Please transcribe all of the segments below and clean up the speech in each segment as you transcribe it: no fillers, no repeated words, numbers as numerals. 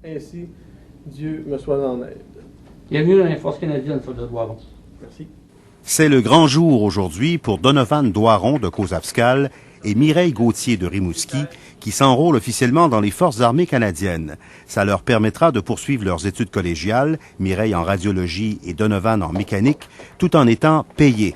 Ainsi, Dieu me soit en aide. Bienvenue dans les Forces canadiennes, soldat Doiron. Merci. C'est le grand jour aujourd'hui pour Donovan Doiron de Coz-Abscal et Mireille Gauthier de Rimouski qui s'enrôlent officiellement dans les Forces armées canadiennes. Ça leur permettra de poursuivre leurs études collégiales, Mireille en radiologie et Donovan en mécanique, tout en étant payés.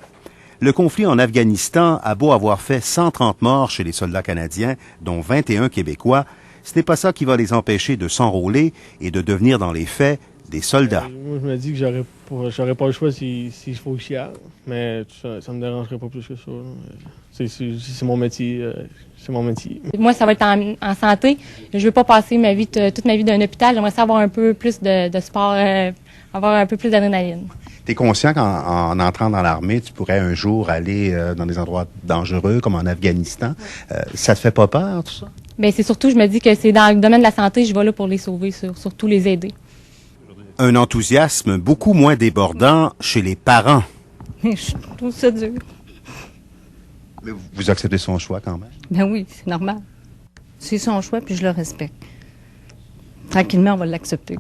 Le conflit en Afghanistan a beau avoir fait 130 morts chez les soldats canadiens, dont 21 Québécois, ce n'est pas ça qui va les empêcher de s'enrôler et de devenir dans les faits des soldats. Moi, je me dis que j'aurais pas le choix si je faut que j'y aille, mais ça me dérangerait pas plus que ça. C'est mon métier. C'est mon métier. Moi, ça va être en santé. Je veux pas passer toute ma vie dans un hôpital. J'aimerais ça avoir un peu plus de sport, avoir un peu plus d'adrénaline. T'es conscient qu'en entrant dans l'armée, tu pourrais un jour aller dans des endroits dangereux, comme en Afghanistan. Ça te fait pas peur, tout ça? Bien, c'est surtout, je me dis que c'est dans le domaine de la santé, je vais là pour les sauver, surtout les aider. Un enthousiasme beaucoup moins débordant chez les parents. Je trouve ça dur. Mais vous acceptez son choix quand même? Ben oui, c'est normal. C'est son choix, puis je le respecte. Tranquillement, on va l'accepter.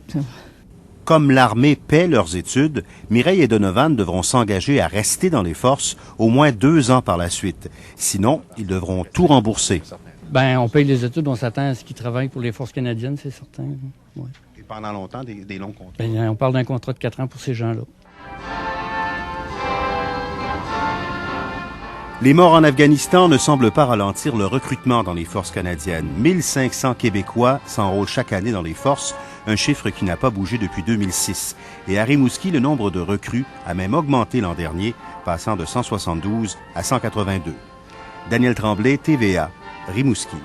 Comme l'armée paie leurs études, Mireille et Donovan devront s'engager à rester dans les forces au moins 2 ans par la suite. Sinon, ils devront tout rembourser. Ben, on paye les études, on s'attend à ce qu'ils travaillent pour les Forces canadiennes, c'est certain. Ouais. Et pendant longtemps, des longs contrats? Ben, on parle d'un contrat de 4 ans pour ces gens-là. Les morts en Afghanistan ne semblent pas ralentir le recrutement dans les forces canadiennes. 1500 Québécois s'enrôlent chaque année dans les forces, un chiffre qui n'a pas bougé depuis 2006. Et à Rimouski, le nombre de recrues a même augmenté l'an dernier, passant de 172 à 182. Daniel Tremblay, TVA, Rimouski.